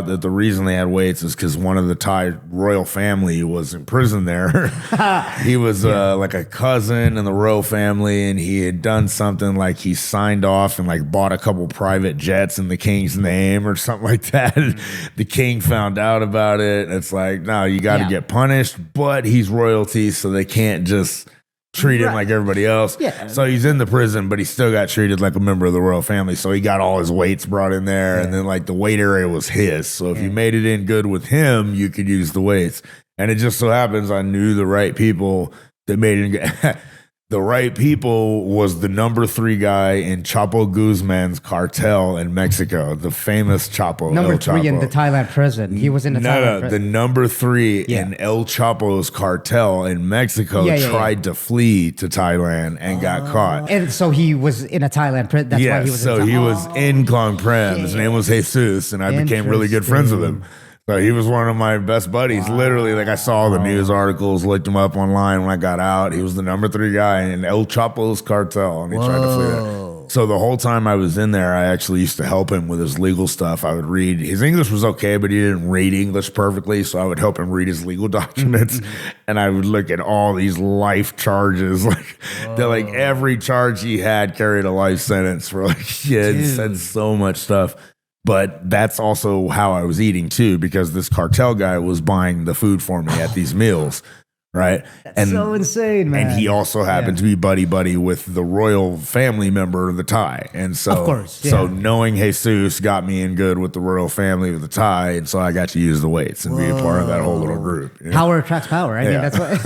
that the reason they had weights is because one of the Thai royal family was in prison there. He was like a cousin in the royal family, and he had done something like he signed off and like bought a couple private jets in the king's name or something like that. The king found out about it. It's like, no, you got to get punished, but he's royalty, so they can't just treat him like everybody else. Yeah. So he's in the prison, but he still got treated like a member of the royal family. So he got all his weights brought in there, and then like the weight area was his. So if you made it in good with him, you could use the weights. And it just so happens I knew the right people that made it. The right people was the number 3 guy in Chapo Guzman's cartel in Mexico, the famous Chapo. Number 3 in the Thailand prison. He was in the Thailand prison. The number 3 in El Chapo's cartel in Mexico tried to flee to Thailand and got caught. And so he was in a Thailand prison. That's why he was so he was in Kong Prem. His name was Jesus, and I became really good friends with him. So he was one of my best buddies. Literally, like I saw the news articles, looked him up online when I got out. He was the number 3 guy in El Chapo's cartel, and he tried to flee there. So the whole time I was in there, I actually used to help him with his legal stuff. I would read. His English was okay, but he didn't read English perfectly, so I would help him read his legal documents, and I would look at all these life charges. Like every charge he had carried a life sentence for said so much stuff. But that's also how I was eating too, because this cartel guy was buying the food for me at these meals, right? That's so insane, man. And he also happened to be buddy with the royal family member of the Thai. And so, of course, so knowing Jesus got me in good with the royal family of the Thai, and so I got to use the weights and be a part of that whole little group. You know? Power attracts power. I mean, that's what.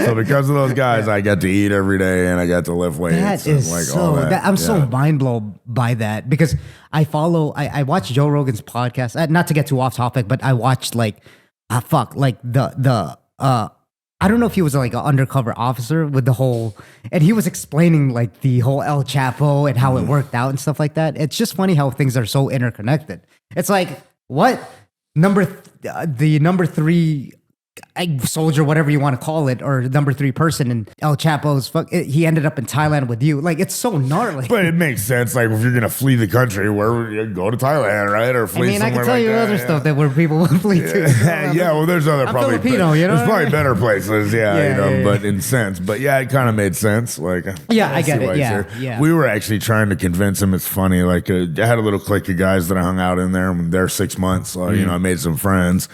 So because of those guys, I got to eat every day and I got to lift weights. That is like so. all that. I'm so mind blown by that, because I watch Joe Rogan's podcast. Not to get too off topic, but I watched I don't know if he was like an undercover officer with the whole, and he was explaining like the whole El Chapo and how it worked out and stuff like that. It's just funny how things are so interconnected. It's like, what the number 3 soldier, whatever you want to call it, or number 3 person in El Chapo's he ended up in Thailand with you. Like, it's so gnarly. But it makes sense. Like, if you're gonna flee the country, where would you go to Thailand, right? Or flee somewhere. I can tell you other stuff that where people would flee to. Well, there's other probably Filipino, you know. There's probably better places, but in sense. But it kind of made sense. Like, I get it. Yeah. We were actually trying to convince him. It's funny. Like, I had a little clique of guys that I hung out in there. There 6 months. So I made some friends.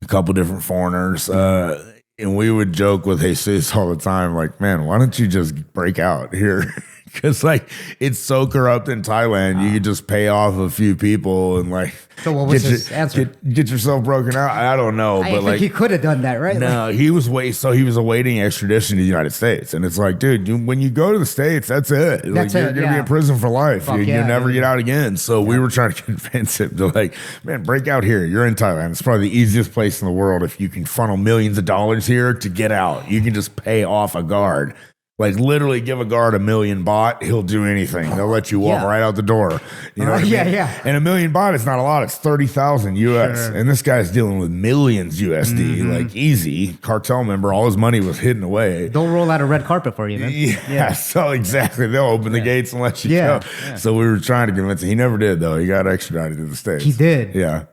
A couple different foreigners, and we would joke with Jesus all the time, like, man, why don't you just break out here? Because like it's so corrupt in Thailand, you could just pay off a few people and like. So what was his answer? Get yourself broken out. I don't know, but think he could have done that, right? No, he was awaiting extradition to the United States, and it's like, dude, when you go to the States, that's it. You're gonna be in prison for life. You never get out again. So we were trying to convince him to like, man, break out here. You're in Thailand. It's probably the easiest place in the world. If you can funnel millions of dollars here to get out, you can just pay off a guard. Like literally give a guard $1 million baht, he'll do anything. They'll let you walk right out the door. You know what I mean? Yeah. And $1 million baht is not a lot. It's 30,000 US. Sure. And this guy's dealing with millions USD, like easy. Cartel member, all his money was hidden away. They'll roll out a red carpet for you, man. Yeah. So exactly. They'll open the gates and let you go. Yeah. So we were trying to convince him. He never did though. He got extradited to the States. He did. Yeah.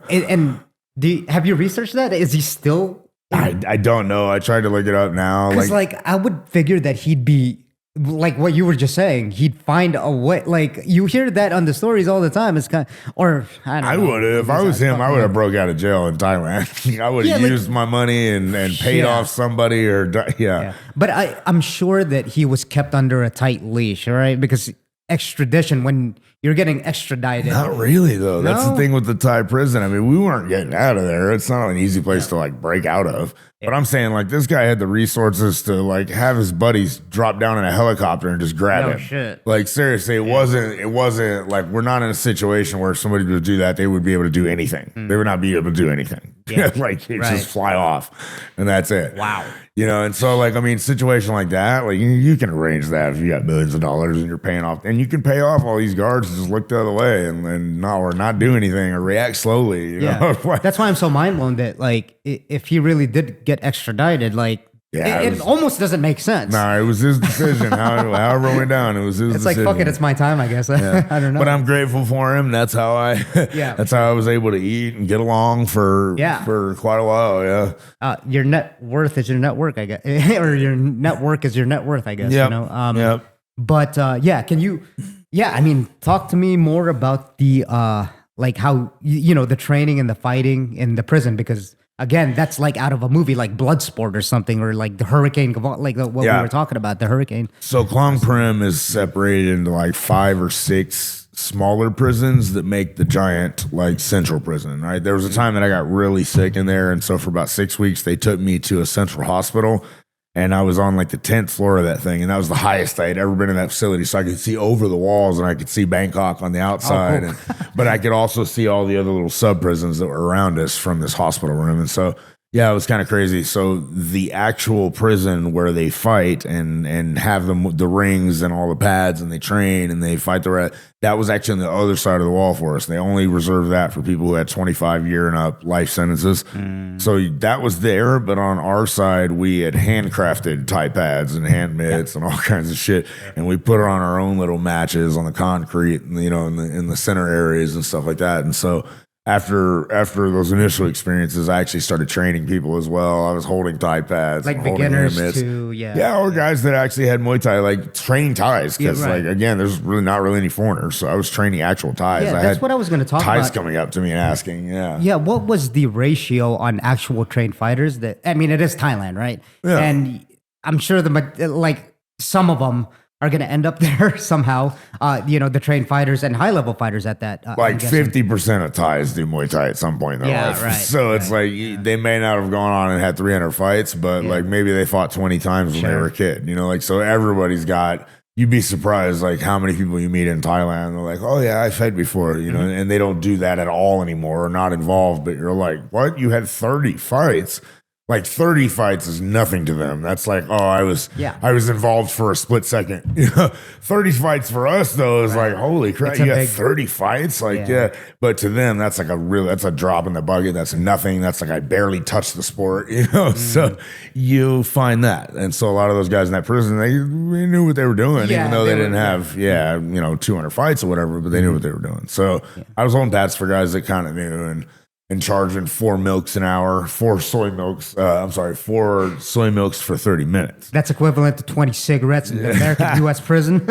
And have you researched that? Is he still... I don't know. I tried to look it up now. Because I would figure that he'd be like what you were just saying. He'd find a way. Like you hear that on the stories all the time. It's kind of, or I don't know. I would have. If I was him, I would have broke out of jail in Thailand. I would have used my money and paid off somebody or But I'm sure that he was kept under a tight leash, right? Because extradition, when you're getting extradited. Not really, though. No? That's the thing with the Thai prison. I mean, we weren't getting out of there. It's not an easy place to like break out of. But I'm saying like this guy had the resources to like have his buddies drop down in a helicopter and just grab him. Shit. Like seriously, it wasn't like we're not in a situation where somebody would do that. They would be able to do anything. They would not be able to do anything. Yeah. Like just fly off and that's it. Wow. You know, and so like, I mean, situation like that, like you can arrange that if you got millions of dollars and you're paying off, and you can pay off all these guards and just look the other way and not do anything or react slowly. You know? That's why I'm so mind blown that like if he really did get extradited, like Yeah, It almost doesn't make sense. Nah, it was his decision. However it went down, it was his It's decision. like, fuck it, it's my time, I guess. Yeah. I don't know. But I'm grateful for him. That's how I that's how I was able to eat and get along for quite a while. Yeah. Your net worth is your network, I guess. Or your network is your net worth, I guess. Yep. You know? Yep. But can you I mean, talk to me more about the like how the training and the fighting in the prison, because again, that's like out of a movie like Bloodsport or something, or like the Hurricane, like what we were talking about, the hurricane. So Klong Prim is separated into like 5 or 6 smaller prisons that make the giant like central prison, right? There was a time that I got really sick in there, and so for about 6 weeks they took me to a central hospital, and I was on like the 10th floor of that thing, and that was the highest I had ever been in that facility, so I could see over the walls and I could see Bangkok on the outside. Oh, cool. But I could also see all the other little sub prisons that were around us from this hospital room. And so, yeah, it was kind of crazy. So the actual prison where they fight and have the rings and all the pads and they train and they fight that was actually on the other side of the wall for us. They only reserved that for people who had 25-year and up life sentences. So that was there, but on our side, we had handcrafted Thai pads and hand mitts and all kinds of shit, and we put on our own little matches on the concrete, in the center areas and stuff like that. And so after those initial experiences, I actually started training people as well. I was holding Thai pads, like beginners to or guys that actually had Muay Thai, like trained Thais, because like again, there's really not really any foreigners, so I was training actual Thais. Yeah, that's what I was going to talk about. Thais coming up to me and asking, what was the ratio on actual trained fighters? That, I mean, it is Thailand, right? Yeah. And I'm sure some of them are going to end up there somehow. The trained fighters and high level fighters at that. Like 50% of Thais do Muay Thai at some point in their life. Right. So it's like they may not have gone on and had 300 fights, but like maybe they fought 20 times when they were a kid. So everybody's got. You'd be surprised like how many people you meet in Thailand. They're like, oh yeah, I fed before, and they don't do that at all anymore, or not involved. But you're like, what? You had 30 fights? Like 30 fights is nothing to them. That's like, oh, I was involved for a split second. 30 fights for us though is like, holy crap, you got 30 fights? Like, But to them, that's like that's a drop in the bucket. That's nothing. That's like I barely touched the sport, So you find that. And so a lot of those guys in that prison, they knew what they were doing, even though they didn't have 200 fights or whatever, but they knew what they were doing. So I was holding pads for guys that kind of knew, and charging 4 milks an hour, 4 soy milks for 30 minutes. That's equivalent to 20 cigarettes in the American U.S. prison.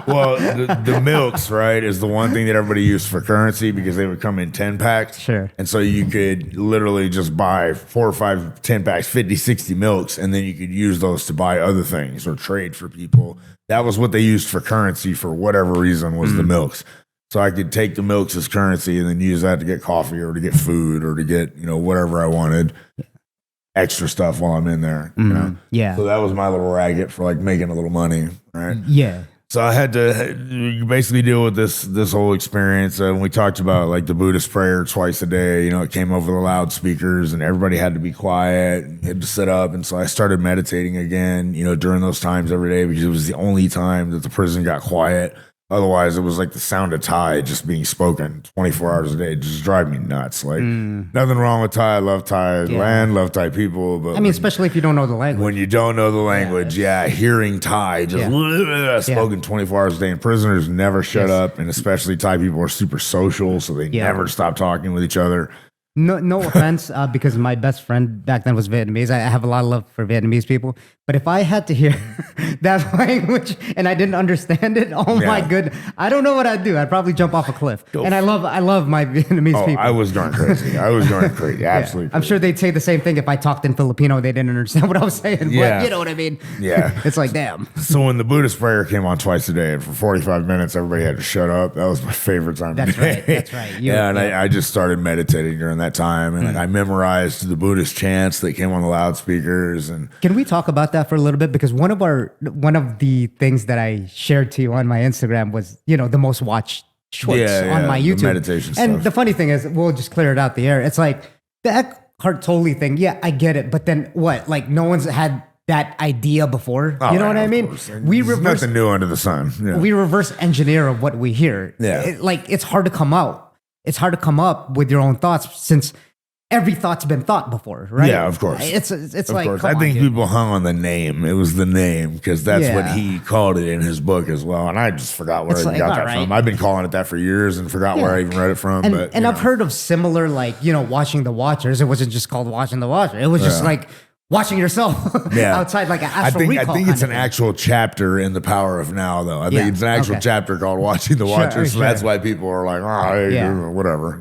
Well, the milks, right, is the one thing that everybody used for currency, because they would come in 10 packs. Sure. And so you could literally just buy 4 or 5 10 packs, 50, 60 milks, and then you could use those to buy other things or trade for people. That was what they used for currency for whatever reason, was the milks. So I could take the milks as currency and then use that to get coffee or to get food or to get, whatever I wanted, extra stuff while I'm in there. Yeah. So that was my little racket for like making a little money, right? Yeah. So I had to basically deal with this whole experience. And we talked about like the Buddhist prayer twice a day. It came over the loudspeakers and everybody had to be quiet and had to sit up. And so I started meditating again, during those times every day, because it was the only time that the prison got quiet. Otherwise, it was like the sound of Thai just being spoken 24 hours a day. It just drive me nuts. Like, nothing wrong with Thai. I love Thai land, love Thai people. But especially if you don't know the language. When you don't know the language, hearing Thai just spoken 24 hours a day. And prisoners never shut up. And especially Thai people are super social, so they never stop talking with each other. No offense, because my best friend back then was Vietnamese. I have a lot of love for Vietnamese people. But if I had to hear that language and I didn't understand it, my goodness, I don't know what I'd do. I'd probably jump off a cliff. And I love my Vietnamese people. I was going crazy. Absolutely crazy. I'm sure they'd say the same thing if I talked in Filipino. They didn't understand what I was saying. But you know what I mean? Yeah. It's like, damn. So when the Buddhist prayer came on twice a day, and for 45 minutes, everybody had to shut up. That was my favorite time. That's right. I just started meditating during that time. And I memorized the Buddhist chants that came on the loudspeakers. And can we talk about that for a little bit? Because one of the things that I shared to you on my Instagram was, the most watched shorts on my YouTube. The meditation stuff. And the funny thing is, we'll just clear it out the air. It's like the Eckhart Tolle thing. Yeah, I get it. But then what? Like no one's had that idea before. You know what I mean? We reverse nothing new under the sun. Yeah. We reverse engineer of what we hear. Yeah. It's hard to come out. It's hard to come up with your own thoughts, since every thought's been thought before, right? Yeah, of course. It's Of like, course. come I on, think dude. people hung on the name. It was the name because that's what Yeah. he called it in his book as well. And I just forgot where It's I like, got all that right. from. I've been calling it that for years and forgot where I even read it from. And, but and I've heard of similar, like, watching the Watchers. It wasn't just called Watching the Watcher. It was just like watching yourself outside, like an astral recall. I think it's kind an of thing. actual chapter in The Power of Now, though. I Yeah, think it's an actual okay. chapter called Watching the Watchers. So that's sure. why people are like, oh, hey, Yeah. whatever.